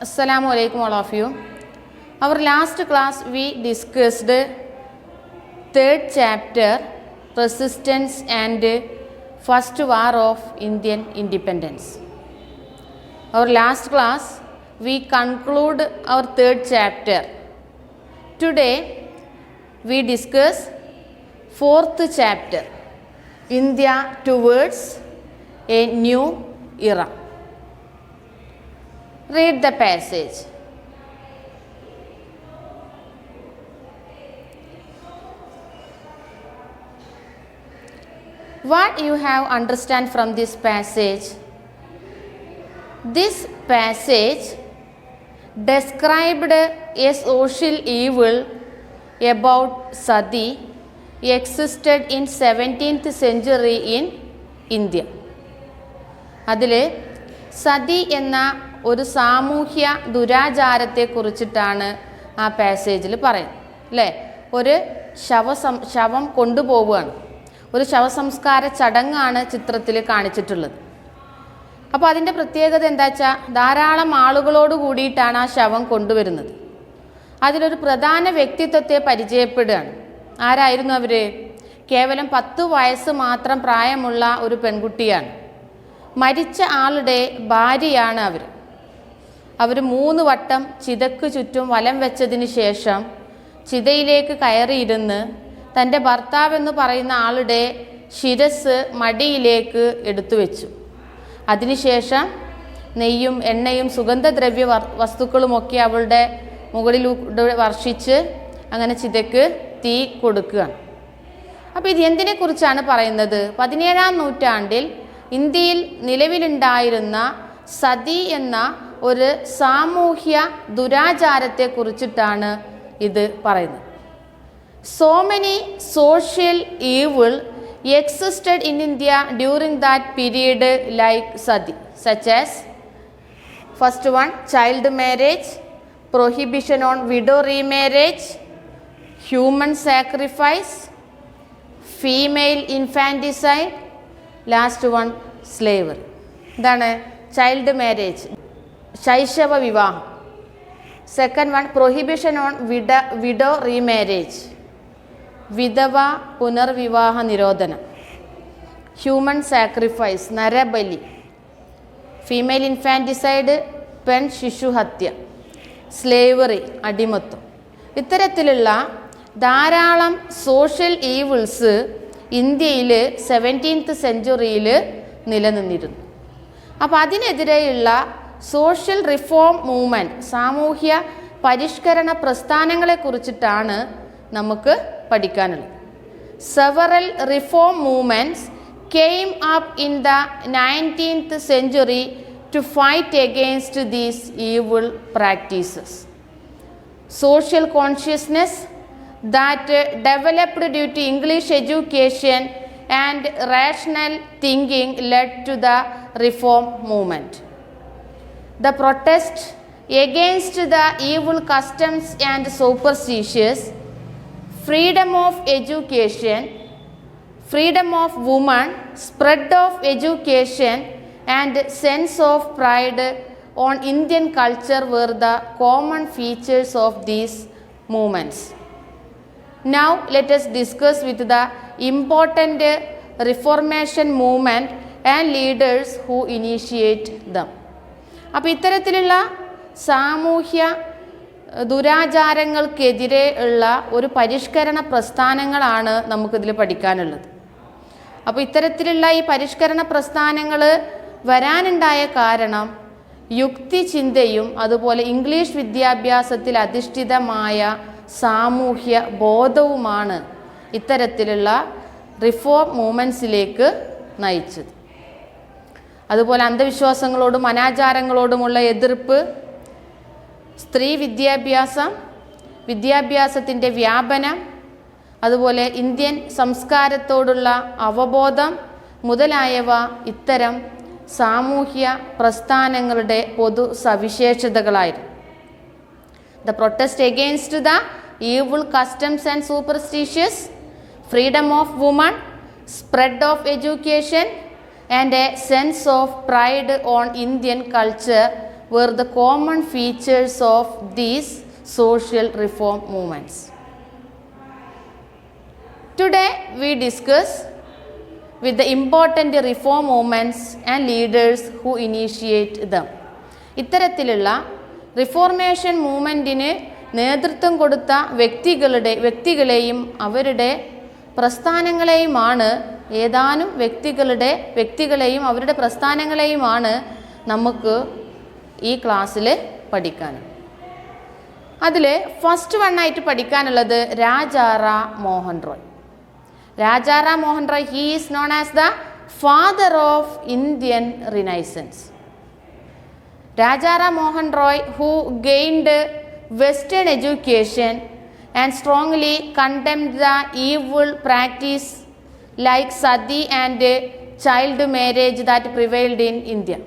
Assalamu alaikum all of you. Our last class we discussed third chapter, Resistance and First War of Indian Independence. Our last class we conclude our third chapter. Today we discuss fourth chapter, India towards a new era. Read the passage. What you have understand from this passage? This passage described a social evil about sati existed in 17th century in India. അതിൽ സതി എന്ന ഒരു സാമൂഹ്യ ദുരാചാരത്തെ കുറിച്ചിട്ടാണ് ആ പാസേജിൽ പറയുന്നത് അല്ലേ. ഒരു ശവം കൊണ്ടുപോവുകയാണ്, ഒരു ശവസംസ്കാര ചടങ്ങാണ് ചിത്രത്തിൽ കാണിച്ചിട്ടുള്ളത്. അപ്പോൾ അതിൻ്റെ പ്രത്യേകത എന്താ വെച്ചാൽ ധാരാളം ആളുകളോട് കൂടിയിട്ടാണ് ആ ശവം കൊണ്ടുവരുന്നത്. അതിലൊരു പ്രധാന വ്യക്തിത്വത്തെ പരിചയപ്പെടുകയാണ്. ആരായിരുന്നു അവർ? കേവലം 10 വയസ്സ് മാത്രം പ്രായമുള്ള ഒരു പെൺകുട്ടിയാണ്. മരിച്ച ആളുടെ ഭാര്യയാണ് അവർ 3 വട്ടം ചിതയ്ക്ക് ചുറ്റും വലം വെച്ചതിന് ശേഷം ചിതയിലേക്ക് കയറിയിരുന്ന് തൻ്റെ ഭർത്താവെന്ന് പറയുന്ന ആളുടെ ശിരസ് മടിയിലേക്ക് എടുത്തു വെച്ചു. അതിനുശേഷം നെയ്യും എണ്ണയും സുഗന്ധദ്രവ്യ വസ്തുക്കളുമൊക്കെ അവളുടെ മുകളിലൂടെ വർഷിച്ച് അങ്ങനെ ചിതയ്ക്ക് തീ കൊടുക്കുകയാണ്. അപ്പോൾ ഇത് എന്തിനെക്കുറിച്ചാണ് പറയുന്നത്? 17-ാം നൂറ്റാണ്ടിൽ ഇന്ത്യയിൽ നിലവിലുണ്ടായിരുന്ന സതി എന്ന ഒരു സാമൂഹ്യ ദുരാചാരത്തെ കുറിച്ചിട്ടാണ് ഇത് പറയുന്നത്. So many social evil existed in India during that period like sati, such as first one, child marriage, prohibition on widow remarriage, human sacrifice, female infanticide, last one slavery. ഇതാണ് ചൈൽഡ് മാരേജ്, ശൈശവ വിവാഹം. Second one, prohibition on widow remarriage, വിധവ പുനർവിവാഹ നിരോധനം. Human sacrifice, നരബലി. Female infanticide, പെൺ ശിശുഹത്യ. Slavery, അടിമത്വം. ഇത്തരത്തിലുള്ള ധാരാളം സോഷ്യൽ ഈവിൾസ് ഇന്ത്യയിൽ 17th സെഞ്ച്വറിയിൽ നിലനിന്നിരുന്നു. അപ്പോൾ അതിനെതിരെയുള്ള സോഷ്യൽ റിഫോം മൂവ്മെൻറ്റ്, സാമൂഹ്യ പരിഷ്കരണ പ്രസ്ഥാനങ്ങളെ കുറിച്ചിട്ടാണ് നമുക്ക് പഠിക്കാനുള്ളത്. Several reform movements came up in the 19th century to fight against these evil practices. Social consciousness that developed due to English education and rational thinking led to the reform movement. The protest against the evil customs and superstitions, freedom of education, freedom of women, spread of education and sense of pride on Indian culture were the common features of these movements. Now let us discuss with the important reformation movement and leaders who initiate them. അപ്പോൾ ഇത്തരത്തിലുള്ള സാമൂഹ്യ ദുരാചാരങ്ങൾക്കെതിരെ ഉള്ള ഒരു പരിഷ്കരണ പ്രസ്ഥാനങ്ങളാണ് നമുക്കിതിൽ പഠിക്കാനുള്ളത്. അപ്പോൾ ഇത്തരത്തിലുള്ള ഈ പരിഷ്കരണ പ്രസ്ഥാനങ്ങൾ വരാനുണ്ടായ കാരണം യുക്തിചിന്തയും അതുപോലെ ഇംഗ്ലീഷ് വിദ്യാഭ്യാസത്തിൽ അധിഷ്ഠിതമായ സാമൂഹ്യ ബോധവുമാണ് ഇത്തരത്തിലുള്ള റിഫോം മൂവ്മെൻറ്റ്സിലേക്ക് നയിച്ചത്. അതുപോലെ അന്ധവിശ്വാസങ്ങളോടും അനാചാരങ്ങളോടുമുള്ള എതിർപ്പ്, സ്ത്രീ വിദ്യാഭ്യാസം, വിദ്യാഭ്യാസത്തിൻ്റെ വ്യാപനം, അതുപോലെ ഇന്ത്യൻ സംസ്കാരത്തോടുള്ള അവബോധം മുതലായവ ഇത്തരം സാമൂഹ്യ പ്രസ്ഥാനങ്ങളുടെ പൊതു സവിശേഷതകളായിരുന്നു. The protest against the evil customs and superstitions, freedom of women, spread of education and a sense of pride on Indian culture were the common features of these social reform movements. Today we discuss with the important reform movements and leaders who initiate them. ഇത്തരത്തിലുള്ള reformation മൂവ്മെൻറ്റിന് നേതൃത്വം കൊടുത്ത വ്യക്തികളെയും അവരുടെ പ്രസ്ഥാനങ്ങളെയുമാണ് ഏതാനും വ്യക്തികളെയും അവരുടെ പ്രസ്ഥാനങ്ങളെയുമാണ് നമുക്ക് ഈ ക്ലാസ്സിൽ പഠിക്കാൻ. അതിൽ ഫസ്റ്റ് വണ്ണായിട്ട് പഠിക്കാനുള്ളത് Rajaram Mohan Roy. Rajaram Mohan Roy, he is known as the father of Indian renaissance. Rajaram Mohan Roy, who gained Western education and strongly condemned the evil practice like sati and child marriage that prevailed in India.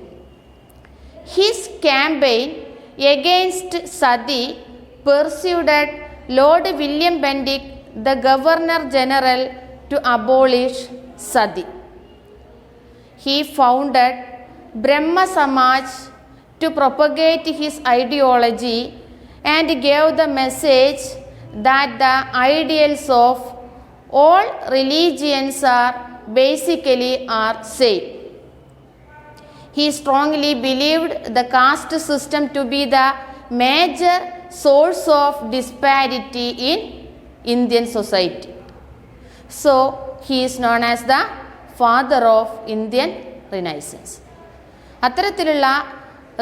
His campaign against sati persuaded Lord William Bentinck, the Governor General, to abolish sati. He founded Brahma Samaj to propagate his ideology and gave the message that the ideals of all religions are same. He strongly believed the caste system to be the major source of disparity in Indian society. So he is known as the father of Indian Renaissance. അത്തരത്തിലുള്ള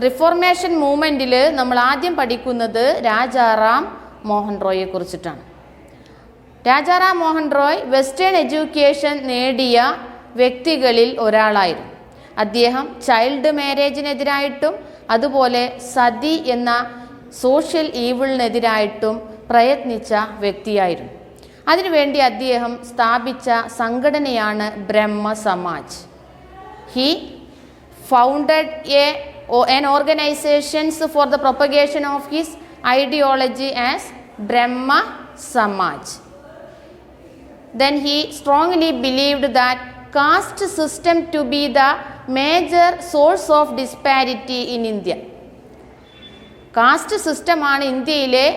reformation മൂവ്മെൻറ്റിൽ നമ്മൾ ആദ്യം പഠിക്കുന്നത് രാജാറാം മോഹൻ റോയെ കുറിച്ചിട്ടാണ്. Rajaram Mohan Roy western education നേടിയ വ്യക്തികളിൽ ഒരാളായിരുന്നു. അദ്ദേഹം child മാരേജിനെതിരായിട്ടും അതുപോലെ സതി എന്ന സോഷ്യൽ ഈവിളിനെതിരായിട്ടും പ്രയത്നിച്ച വ്യക്തിയായിരുന്നു. അതിനുവേണ്ടി അദ്ദേഹം സ്ഥാപിച്ച സംഘടനയാണ് Brahmo Samaj. He founded an organization for the propagation of his ideology as Brahma Samaj. Then he strongly believed that caste system to be the major source of disparity in India. Caste സിസ്റ്റമാണ് ഇന്ത്യയിലെ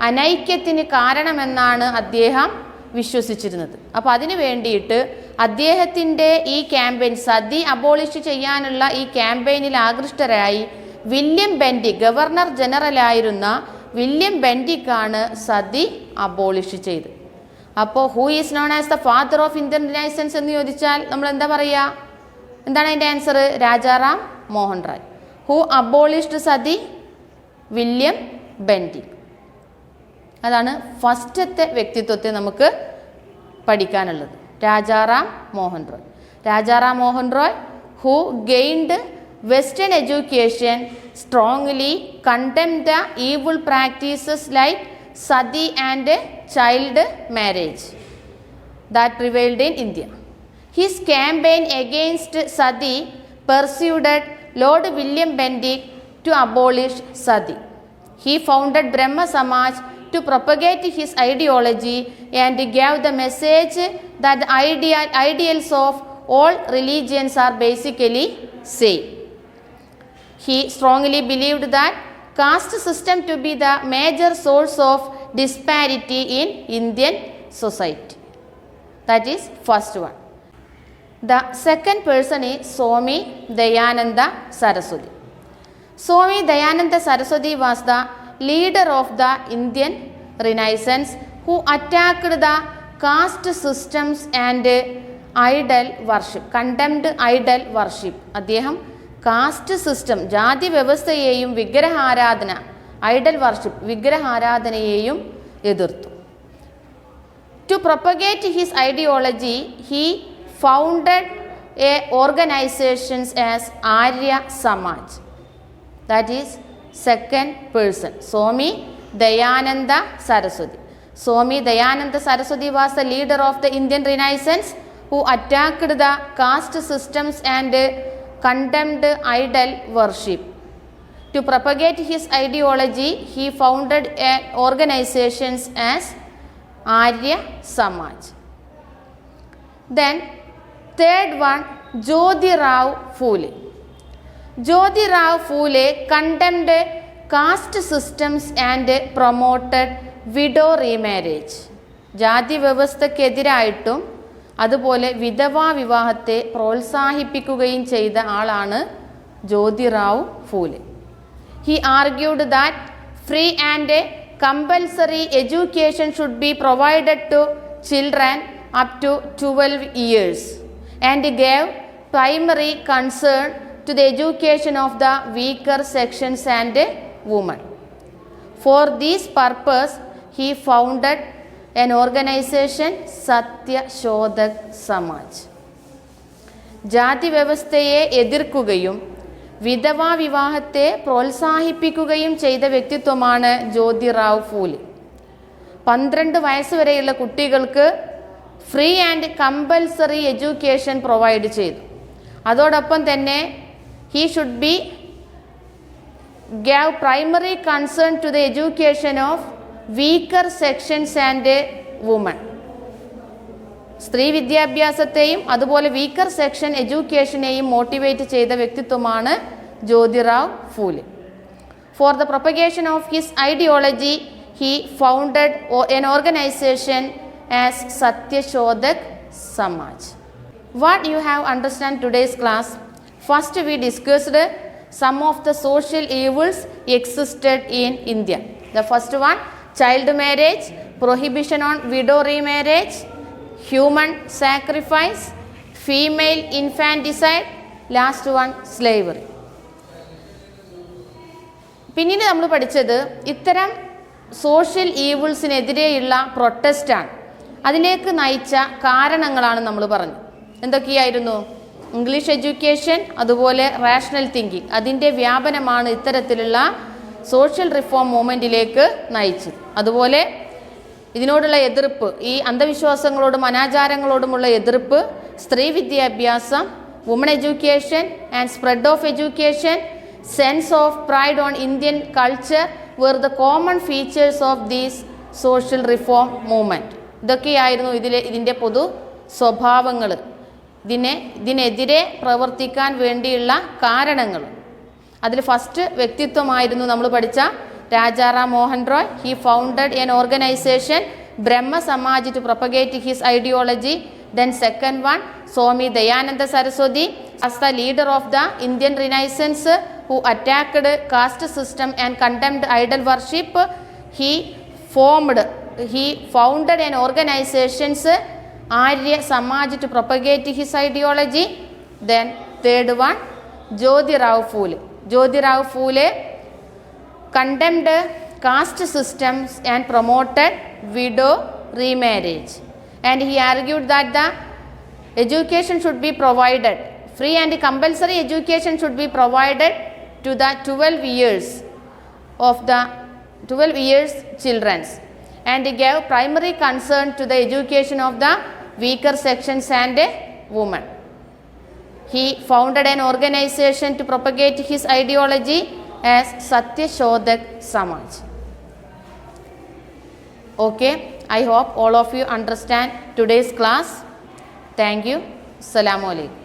അനൈക്യത്തിന് കാരണമെന്നാണ് അദ്ദേഹം വിശ്വസിച്ചിരുന്നത്. അപ്പോൾ അതിനു വേണ്ടിയിട്ട് അദ്ദേഹത്തിൻ്റെ ഈ ക്യാമ്പയിൻ, സതി അബോളിഷ് ചെയ്യാനുള്ള ഈ ക്യാമ്പയിനിൽ ആകൃഷ്ടരായി വില്യം ബെൻറ്റിക്, ഗവർണർ ജനറലായിരുന്ന വില്യം ബെൻറ്റിക്കാണ് സതി അബോളിഷ് ചെയ്ത്. അപ്പോൾ who is known as the father of Indian renaissance എന്ന് ചോദിച്ചാൽ നമ്മൾ എന്താ പറയുക? എന്താണ് അതിൻ്റെ answer? Rajaram Mohan Roy. Who abolished sati? William Bentinck. അതാണ് ഫസ്റ്റത്തെ വ്യക്തിത്വത്തെ നമുക്ക് പഠിക്കാനുള്ളത്, Rajaram Mohan Roy. Rajaram Mohan Roy, who gained western education, strongly condemned the evil practices like sati and child marriage that prevailed in India. His campaign against sati persuaded lord William Bentinck to abolish sati. He founded Brahma Samaj to propagate his ideology and gave the message that the ideals of all religions are basically same. He strongly believed that caste system to be the major source of disparity in Indian society. That is first one. The second person is Swami Dayananda Saraswati. Swami Dayananda Saraswati was the leader of the Indian Renaissance who attacked the caste systems and idol worship, condemned idol worship. അദ്ദേഹം caste system, ജാതി വ്യവസ്ഥയെയും Idol worship, വിഗ്രഹാരാധനയെയും എതിർത്തു. To propagate his ideology, he founded organizations as Arya Samaj. That is second person, Swami Dayananda Saraswati. Swami Dayananda Saraswati was the leader of the Indian Renaissance who attacked the caste systems and condemned idol worship. To propagate his ideology, he founded organizations as Arya Samaj. Then third one, Jyotirao Phule. Jyotirao Phule condemned caste systems and promoted widow remarriage. ജാതി വ്യവസ്ഥക്കെതിരായിട്ടും അതുപോലെ വിധവാ വിവാഹത്തെ പ്രോത്സാഹിപ്പിക്കുകയും ചെയ്ത ആളാണ് Jyotirao Phule. He argued that free and compulsory education should be provided to children up to 12 years and gave primary concern to the education of the weaker sections and women. For this purpose, he founded an organization, Satya Shodak Samaj. ജാതി വ്യവസ്ഥയെ എതിർക്കുകയും വിധവാ വിവാഹത്തെ പ്രോത്സാഹിപ്പിക്കുകയും ചെയ്ത വ്യക്തിത്വമാണ് ജ്യോതിറാവ് ഫൂലെ. 12 വയസ്സ് വരെയുള്ള കുട്ടികൾക്ക് free and compulsory education provide ചെയ്തു. അതോടൊപ്പം തന്നെ he should be gave primary concern to the education of weaker sections and women. സ്ത്രീ വിദ്യാഭ്യാസത്തെയും അതുപോലെ വീക്കർ സെക്ഷൻ എഡ്യൂക്കേഷനെയും മോട്ടിവേറ്റ് ചെയ്ത വ്യക്തിത്വമാണ് Jyotirao Phule. For the propagation of his ideology he founded an organization as Satyashodhak Samaj. What you have understand today's class? First we discussed some of the social evils existed in India. The first one, child marriage, prohibition on widow remarriage, human sacrifice, female infanticide, last one slavery. പിന്നീട് നമ്മൾ പഠിച്ചത് ഇത്തരം social ഈവിൾസിനെതിരെയുള്ള പ്രൊട്ടസ്റ്റാണ്. അതിലേക്ക് നയിച്ച കാരണങ്ങളാണ് നമ്മൾ പറഞ്ഞത്. എന്തൊക്കെയായിരുന്നു? ഇംഗ്ലീഷ് എഡ്യൂക്കേഷൻ, അതുപോലെ റാഷണൽ തിങ്കിങ്, അതിൻ്റെ വ്യാപനമാണ് ഇത്തരത്തിലുള്ള സോഷ്യൽ റിഫോം മൂവ്മെൻറ്റിലേക്ക് നയിച്ചത്. അതുപോലെ ഇതിനോടുള്ള എതിർപ്പ്, ഈ അന്ധവിശ്വാസങ്ങളോടും അനാചാരങ്ങളോടുമുള്ള എതിർപ്പ്, സ്ത്രീ വിദ്യാഭ്യാസം, woman education and spread of education, sense of pride on Indian culture were the common features of these social reform movement. ഇതൊക്കെയായിരുന്നു ഇതിൻ്റെ പൊതു സ്വഭാവങ്ങൾ, ഇതിനെതിരെ പ്രവർത്തിക്കാൻ വേണ്ടിയുള്ള കാരണങ്ങൾ. അതിൽ ഫസ്റ്റ് വ്യക്തിത്വമായിരുന്നു നമ്മൾ പഠിച്ച Rajaram Mohan Roy. He founded an organization, Brahmo Samaj, to propagate his ideology. Then second one, Swami Dayananda Saraswati as the leader of the Indian Renaissance who attacked caste system and condemned idol worship. He founded an organization, Arya Samaj, to propagate his ideology. Then third one, Jyotirao Phule. Jyotirao Phule condemned caste systems and promoted widow remarriage. And he argued that the education should be provided, free and compulsory education should be provided to the 12 years of the 12 years children, and he gave primary concern to the education of the weaker sections and women. He founded an organization to propagate his ideology as Satya Shodak Samaj. Okay, I hope all of you understand today's class. Thank you. Assalamu alaikum.